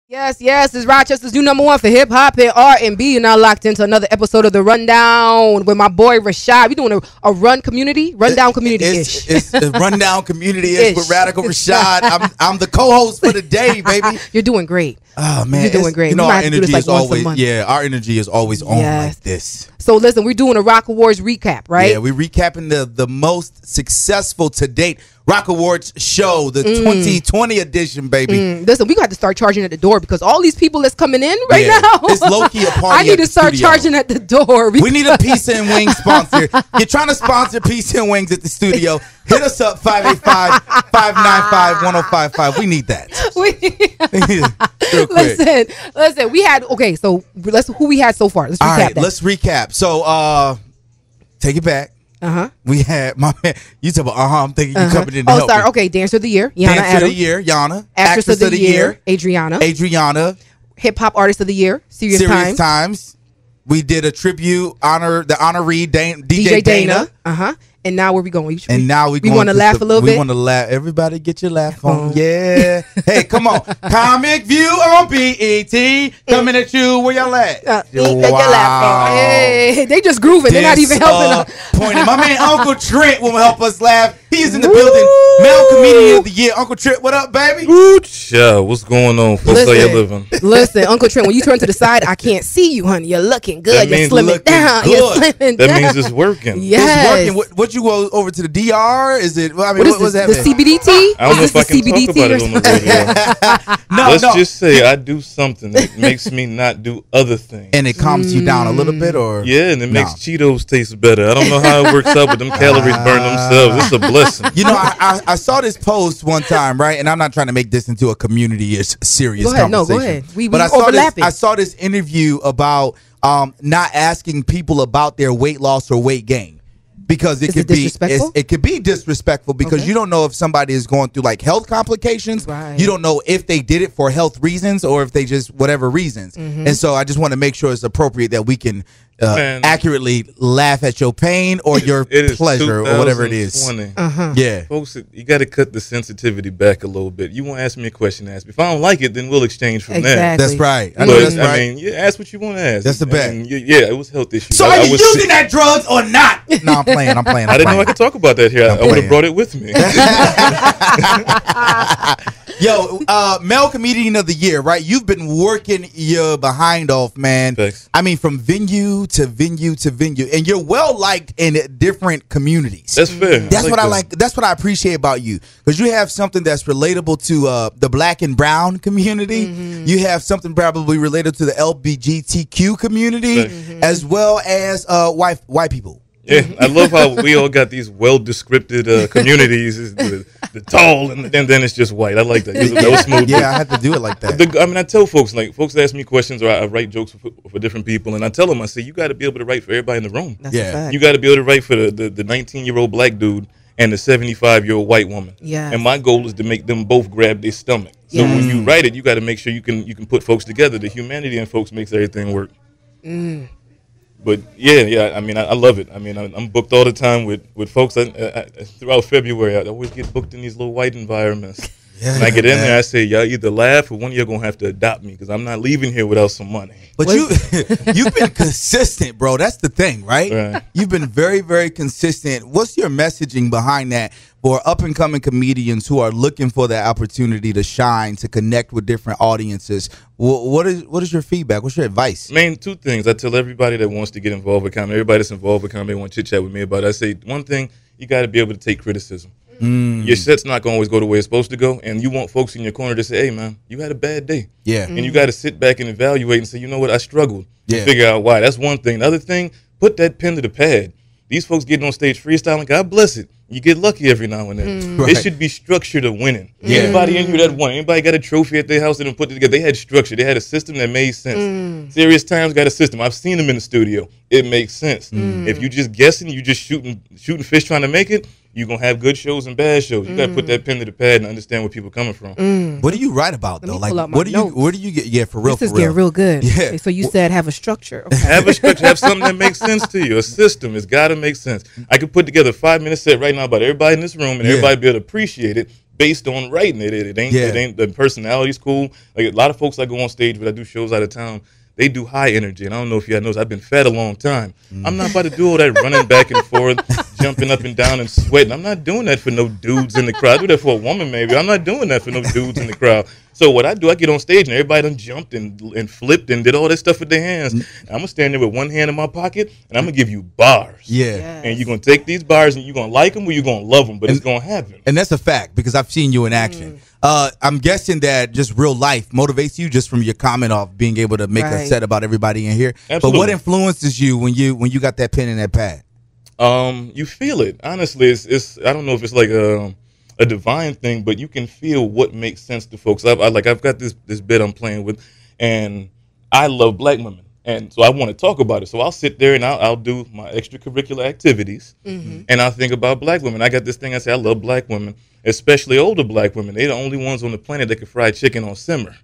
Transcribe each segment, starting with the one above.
Yes, yes, it's Rochester's new #1 for hip hop and R&B. You're now locked into another episode of the Rundown with my boy Rashad. We doing a run community, rundown community ish. It's a rundown community ish with Radical Rashad. I'm the co-host for the day, baby. You're doing great. Oh man, you're doing great. You know, our energy is always our energy is always on like this. So listen, we're doing a ROC Awards recap, right? Yeah, we're recapping the most successful to date ROC Awards show, the 2020 edition, baby. Listen, we got to start charging at the door because all these people that's coming in right now. It's low-key a party. I need to start charging at the door. We need a pizza and wings sponsor. You're trying to sponsor pizza and wings at the studio. Hit us up, 585-595-1055. We need that. Real quick. Listen, we had, so who we had so far. Let's recap all right, that. let's recap. So, take it back. We had my man. You talk about I'm thinking you coming in to help me. Okay, Dancer of the Year, Yana Dancer Adams. of the Year, Yana. Actress of the Year, Adriana. Hip Hop Artist of the Year, Serious Times. We did a tribute, the honoree, DJ Dana. And now where we going? We want to laugh a little bit. We want to laugh. Everybody get your laugh on. Yeah. Hey, come on. Comic View on BET. Coming at you. Where y'all at? Get your laugh on. Hey, they just grooving. They're not even helping us. Pointing. My man Uncle Trent will help us laugh. He's in the building. Male Comedian of the Year. Uncle Trent, what up, baby? Yeah, what's going on, folks? How you living? Listen, Uncle Trent, when you turn to the side, I can't see you, honey. You're looking good. You're slimming down. That means it's working. Yes. It's working. What you go over to the DR? Is it? Well, I mean, what is that? The CBDT? I don't know if I can talk about it on the radio. Let's just say I do something that makes me not do other things. And it calms you down a little bit, or? Yeah, and it makes Cheetos taste better. I don't know how it works out, but them calories burn themselves. It's a blessing. You know, I saw this post one time, right? And I'm not trying to make this into a community-ish serious conversation. No, go ahead. But I saw this interview about not asking people about their weight loss or weight gain. Because it could be disrespectful because you don't know if somebody is going through like health complications. Right. You don't know if they did it for health reasons or if they just whatever reasons. And so I just want to make sure it's appropriate that we can accurately laugh at your pain or your pleasure or whatever it is. Yeah, folks, you got to cut the sensitivity back a little bit. You want to ask me a question, ask me. If I don't like it, then we'll exchange from there. That's right. I mean, ask what you want to ask. That's the best. Yeah, it was health issues. So are you using that drugs or not? No, I'm playing. I didn't know I could talk about that here. I would have brought it with me. Yo, Male Comedian of the Year, right? You've been working your behind off, man. Thanks. I mean, from venue to venue to venue, and you're well liked in different communities. That's fair. That's what I like. That's what I appreciate about you, because you have something that's relatable to the Black and Brown community. You have something probably related to the LGBTQ community, as well as white people. Yeah, I love how we all got these well-descripted communities. The tall, and then it's just white. I like that. That was smooth. Yeah, I had to do it like that. I tell folks, folks ask me questions, or I write jokes for different people, and I tell them, I say, you got to be able to write for everybody in the room. That's a fact. You got to be able to write for the 19-year-old black dude and the 75-year-old white woman. Yeah. And my goal is to make them both grab their stomach. So when you write it, you got to make sure you can put folks together. The humanity in folks makes everything work. But yeah. I mean, I love it. I mean, I'm booked all the time with folks. Throughout February, I always get booked in these little white environments. Yeah, when I get in there, I say, y'all either laugh or one of y'all gonna have to adopt me because I'm not leaving here without some money. But you've been consistent, bro. That's the thing, right? You've been very, very consistent. What's your messaging behind that for up and coming comedians who are looking for that opportunity to shine, to connect with different audiences? What is your feedback? What's your advice? Main two things. I tell everybody that wants to get involved with comedy, everybody that's involved with comedy, want to chit chat with me about it. I say one thing: you got to be able to take criticism. Your set's not going to always go the way it's supposed to go, and you want folks in your corner to say, hey, man, you had a bad day. Yeah. And you got to sit back and evaluate and say, you know what, I struggled. Yeah. Figure out why. That's one thing. The other thing, put that pen to the pad. These folks getting on stage freestyling, God bless it. You get lucky every now and then. It should be structured of winning. Anybody in here that won? Anybody got a trophy at their house and put it together? They had structure. They had a system that made sense. Serious Times got a system. I've seen them in the studio. It makes sense. If you just guessing, you just shooting fish trying to make it, you're going to have good shows and bad shows. You got to put that pen to the pad and understand where people are coming from. What do you write about, though? Like, where do you get? Yeah, for real. This is getting real good. Yeah. Okay, so you said have a structure. Okay. Have a structure. Have something that makes sense to you. A system. It's got to make sense. I could put together a 5-minute set right now about everybody in this room and everybody be able to appreciate it. based on writing it. It ain't the personality's cool. Like a lot of folks I go on stage, but I do shows out of town. They do high energy, and I don't know if y'all knows. I've been fat a long time. I'm not about to do all that running back and forth, jumping up and down and sweating. I'm not doing that for no dudes in the crowd. I do that for a woman, maybe. I'm not doing that for no dudes in the crowd. So what I do, I get on stage and everybody done jumped and flipped and did all that stuff with their hands. I'm gonna stand there with one hand in my pocket and I'm gonna give you bars. Yeah. Yes. And you're gonna take these bars and you're gonna like them or you're gonna love them, but it's gonna happen. And that's a fact because I've seen you in action. I'm guessing that just real life motivates you just from your comment of being able to make a set about everybody in here. Absolutely. But what influences you when you got that pen and that pad? You feel it. Honestly, it's I don't know if it's like a divine thing, but you can feel what makes sense to folks. I've got this bit I'm playing with, and I love black women, and so I want to talk about it. So I'll sit there and I'll do my extracurricular activities, and I'll think about black women. I got this thing I say I love black women, especially older black women. They're the only ones on the planet that can fry chicken on simmer.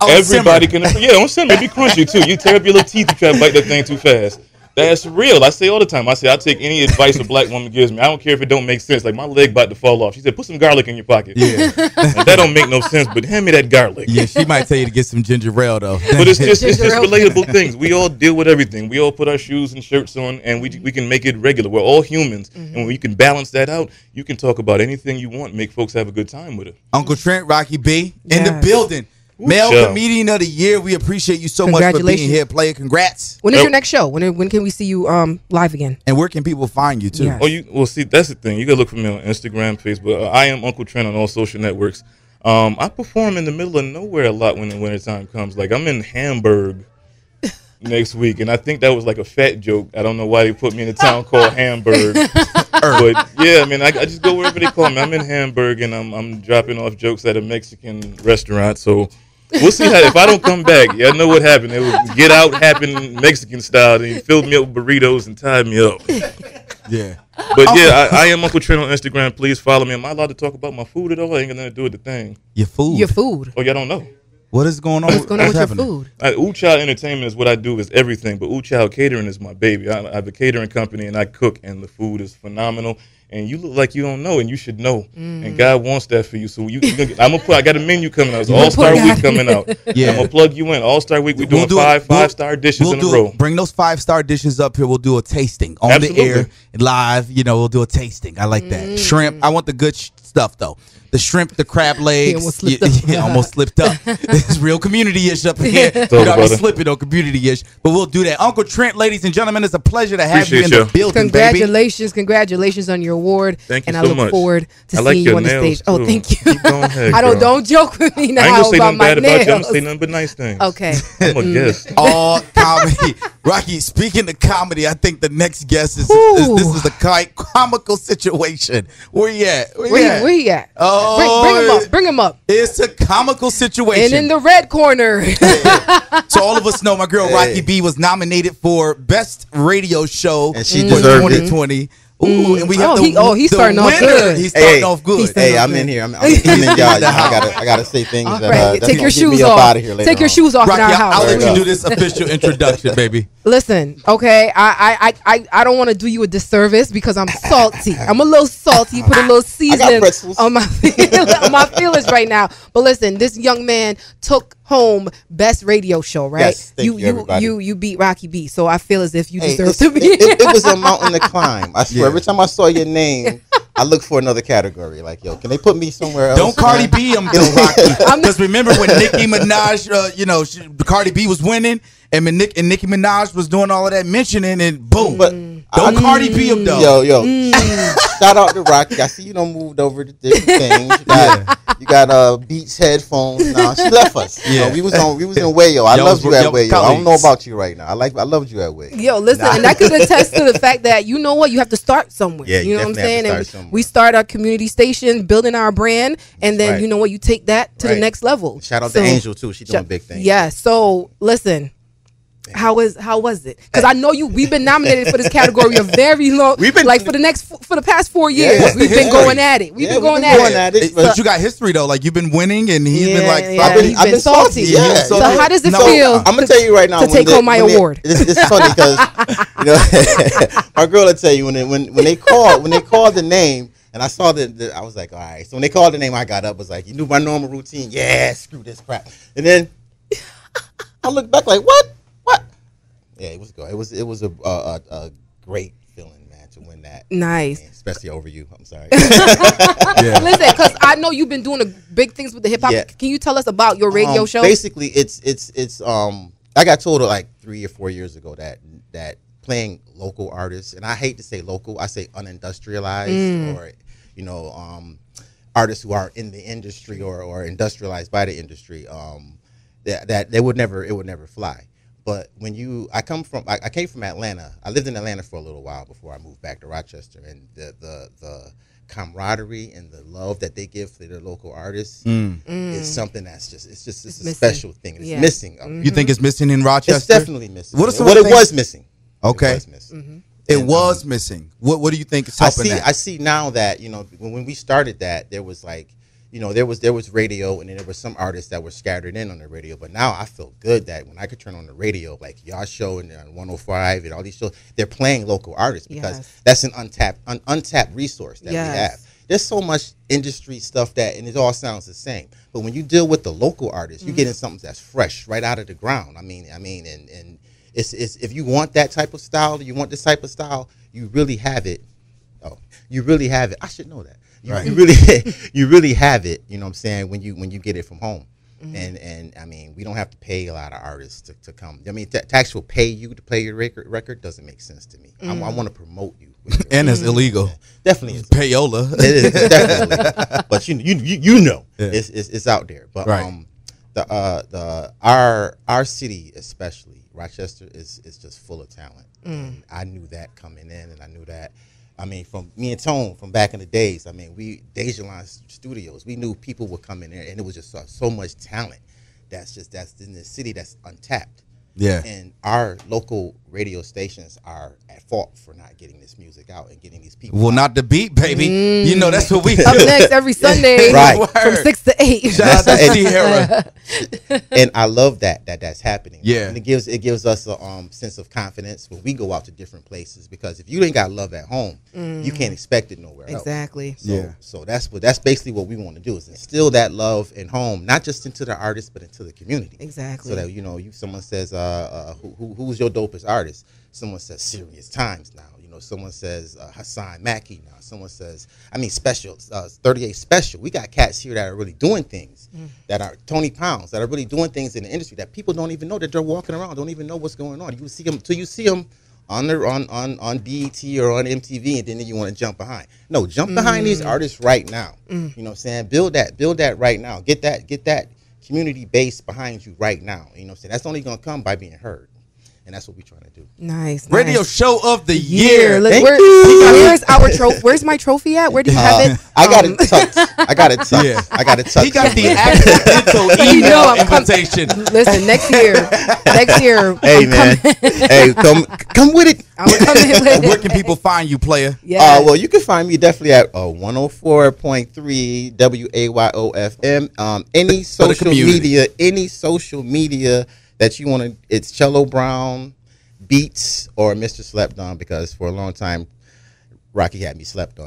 Everybody can, on simmer. It be crunchy too. You tear up your little teeth to try to bite that thing too fast. That's real. I say all the time. I say I'll take any advice a black woman gives me. I don't care if it don't make sense. Like my leg about to fall off. She said, "Put some garlic in your pocket." Yeah, and that don't make no sense. But hand me that garlic. Yeah, she might tell you to get some ginger ale though. But it's just relatable things. We all deal with everything. We all put our shoes and shirts on, and we can make it regular. We're all humans, and when you can balance that out, you can talk about anything you want. Make folks have a good time with it. Uncle Trent, Racqui B in the building. Male Comedian of the Year. We appreciate you so much for being here, player. Congrats. When is your next show? When can we see you live again? And where can people find you too? Yes. Well, see, that's the thing. You gotta look for me on Instagram, Facebook. I am Uncle Trent on all social networks. I perform in the middle of nowhere a lot when the wintertime comes. Like I'm in Hamburg next week, and I think that was like a fat joke. I don't know why they put me in a town called Hamburg. But yeah, I mean, I just go wherever they call me. I'm in Hamburg, and I'm dropping off jokes at a Mexican restaurant. So we'll see how. If I don't come back, y'all know what happened. It was Get Out happened Mexican style. And he filled me up with burritos and tied me up. Yeah. But yeah, I am Uncle Trent on Instagram. Please follow me. Am I allowed to talk about my food at all? I ain't got nothing to do with the thing. Your food. Your food. Oh, y'all don't know. What is going on? What's going on with your food? Child Entertainment is what I do is everything, but Child Catering is my baby. I have a catering company and I cook, and the food is phenomenal. And you look like you don't know, and you should know. And God wants that for you. So I got a menu coming out. It's All-Star Week coming out. Yeah. I'm gonna plug you in. All-Star Week. We're doing five-star dishes in a row. Bring those 5-star dishes up here. We'll do a tasting on the air, live. We'll do a tasting. I like that. Shrimp. I want the good stuff though. The shrimp, the crab legs. Almost slipped up. It's real community-ish up here. Slipping on community-ish. But we'll do that. Uncle Trent, ladies and gentlemen, it's a pleasure to have you in the building, Congratulations. Baby. Congratulations on your award. Thank you and so much. And I look forward to seeing you on the stage. Too. Oh, thank you. Keep going ahead, don't joke with me now I ain't gonna say about nothing my bad nails. about you. I'm gonna say nothing but nice things. Okay. I'm a guest. All comedy. Racqui, speaking of comedy, I think the next guest is this is a comical situation. Where he at? Where he at? Oh, bring him up. It's a comical situation. And in the red corner. So all of us know my girl Racqui B was nominated for Best Radio Show and she for deserved 2020. Ooh, and we have he's starting off good. He's starting off good. I'm in here. I'm in y'all. I gotta say things that take your shoes off. off. Out of here later take your shoes off Racqui, in our house. I'll let you do this official introduction, baby. Listen, okay, I don't want to do you a disservice because I'm salty. I'm a little salty. Put a little seasoning on my feelings right now. But listen, this young man took home Best Radio Show, right? Yes, thank you, everybody. You beat Racqui B, so I feel as if you deserve to be. It was a mountain to climb. I swear, every time I saw your name, I look for another category. Like, yo, can they put me somewhere else? Don't Cardi B him, Racqui. Because remember when Nicki Minaj, Cardi B was winning, and Nicki Minaj was doing all of that mentioning, and boom. But don't Cardi B him though. Yo. Shout out to Racqui. I see you done moved over to different things. You got Beats headphones now. She left us. Yeah. We was in Wayo. I loved you at Wayo. I don't know about you right now. I loved you at Wayo. Yo, listen, and that could attest to the fact that you know what, you have to start somewhere. Yeah, you know what I'm saying? And we start our community station, building our brand, and then you know what, you take that to the next level. Shout out to Angel too. She's doing big things. Yeah. So listen. How was it? Because I know we've been nominated for this category a very long. We've been for the past 4 years. We've been going at it. We've been going at it. But you got history though. Like you've been winning, and he's been like, I've been salty. Yeah. So how does it feel? I'm gonna tell you right now to take home my award. It's funny because my girl will tell you when they call the name. And I saw I was like, all right. So when they called the name, I got up, was like, you knew my normal routine. Yeah, screw this crap. And then I looked back like, what? Yeah, it was good. It was a great feeling, man, to win that. Nice. Man, especially over you. I'm sorry. Listen, because I know you've been doing big things with the hip hop. Yeah. Can you tell us about your radio show? Basically, it's I got told like 3 or 4 years ago that playing local artists, and I hate to say local, I say unindustrialized or artists who are in the industry or industrialized by the industry, that it would never fly. But when I came from Atlanta. I lived in Atlanta for a little while before I moved back to Rochester, and the camaraderie and the love that they give to their local artists is something that's it's a special thing. It's missing. You think it's missing in Rochester? It's definitely missing. It was missing. Okay. It was missing. What do you think is helping that? I see now that, when we started that, there was like, there was radio, and then there were some artists that were scattered in on the radio. But now I feel good that when I could turn on the radio, like y'all show and 105 and all these shows, they're playing local artists because that's an untapped resource that we have. There's so much industry stuff and it all sounds the same. But when you deal with the local artists, you're getting something that's fresh right out of the ground. And it's if you want that type of style, you want this type of style, you really have it. Oh, you really have it. I should know that. You really have it. You know what I'm saying? When you get it from home, and we don't have to pay a lot of artists to come. To actually pay you to play your record doesn't make sense to me. I want to promote you, and it's illegal. Definitely, is payola. It is definitely, but it's out there. But our city especially. Rochester is just full of talent. And I knew that coming in, and I knew that. From me and Tone from back in the days. We Dejaline Studios. We knew people would come in there, and it was just so much talent that's in the city that's untapped. Yeah. And our local radio stations are at fault for not getting this music out and getting these people. Well, out. Not the beat, baby. That's what we do. Up next every Sunday, from 6 to 8. Shout out to Sierra. And I love that's happening. Yeah. And it gives us a sense of confidence when we go out to different places, because if you ain't got love at home, you can't expect it nowhere else. Exactly. So that's basically what we want to do, is instill that love in home, not just into the artist, but into the community. Exactly. So that someone says, who's your dopest artist? Someone says Serious Times now. Someone says Hassan Mackey now. Someone says, Special, 38 Special. We got cats here that are really doing things, that are Tony Pounds, that are really doing things in the industry that people don't even know, that they're walking around, don't even know what's going on. You see them till you see them on BET or on MTV, and then you want to jump behind. No, jump behind these artists right now. You know what I'm saying? Build that right now. Get that community base behind you right now. You know what I'm saying? That's only going to come by being heard. And that's what we're trying to do. Nice. Radio show of the year. Where's our trophy? Where's my trophy at? Where do you have it? I got it tucked. I got it tucked. Yeah. I got it tucked. He got the actual email invitation. Listen, next year. Hey, man. Hey, come with it. Where can people find you, player? Yeah. Well, you can find me definitely at 104.3 WAYO-FM. Any social media that you want to, it's Cello Brown Beats or Mr. Slept On, because for a long time Racqui had me slept on.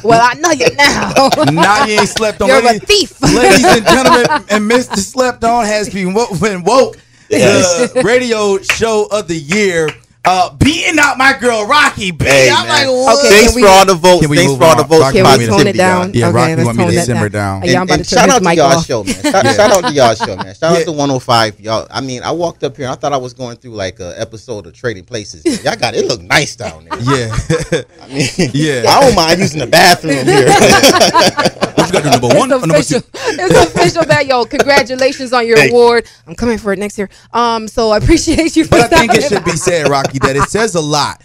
Well, I know you now. Now you ain't slept on. You're a thief. Ladies and gentlemen, and Mr. Slept On has been woke. The radio show of the year. Beating out my girl Racqui, baby. Hey, I'm like, what? Okay, thanks for all the votes. Thanks for all the votes. Can we tone it down? Yeah, okay, Racqui want me to simmer down. And shout out to y'all show, man. Shout out to y'all show, man. Shout out to 105, y'all. I walked up here, I thought I was going through like an episode of Trading Places. Y'all got it. Look nice down there. Yeah. I don't mind using the bathroom here. What you got to do, number one or number two? It's official that, congratulations on your award. I'm coming for it next year. So I appreciate you for that. But I think it should be said, Racqui, that it says a lot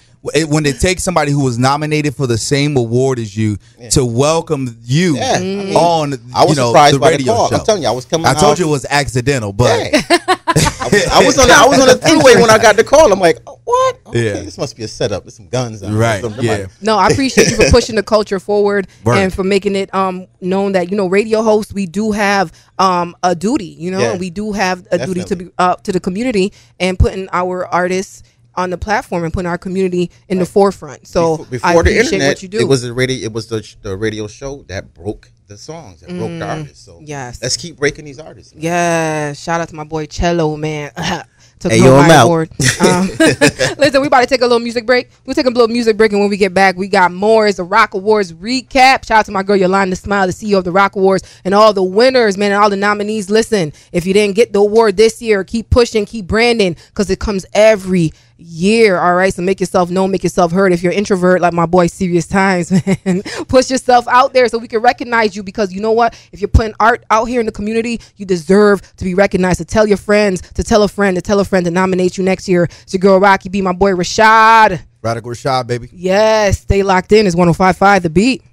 when it takes somebody who was nominated for the same award as you to welcome you on I was surprised the by radio the call. show. I'm telling you, I was coming I told you it was accidental, but I was on the freeway when I got the call. I'm like, oh, what? Okay, yeah, this must be a setup. There's some guns on right. Yeah. No, I appreciate you for pushing the culture forward and for making it known that radio hosts, we do have a duty, and we do have a duty to be to the community and putting our artists on the platform and putting our community in the forefront. So before I appreciate the internet, what you do. It was the radio show that broke the songs, that broke the artists. So yes, let's keep breaking these artists. Man. Yeah, shout out to my boy Cello, man. Took hey, yo, I'm out. Listen, we about to take a little music break. We'll take a little music break, and when we get back, we got more. It's the ROC Awards recap. Shout out to my girl Yolanda Smile, the CEO of the ROC Awards, and all the winners, man, and all the nominees. Listen, if you didn't get the award this year, keep pushing, keep branding, because it comes every year. All right, so make yourself known, make yourself heard. If you're an introvert like my boy Serious Times, man, push yourself out there so we can recognize you, because you know what, if you're putting art out here in the community, you deserve to be recognized. To tell your friends, to tell a friend, to tell a friend to nominate you next year. It's your girl Racqui, be my boy Rashad. Radical Rashad, baby. Yes, stay locked in. It's 105.5 The Beat.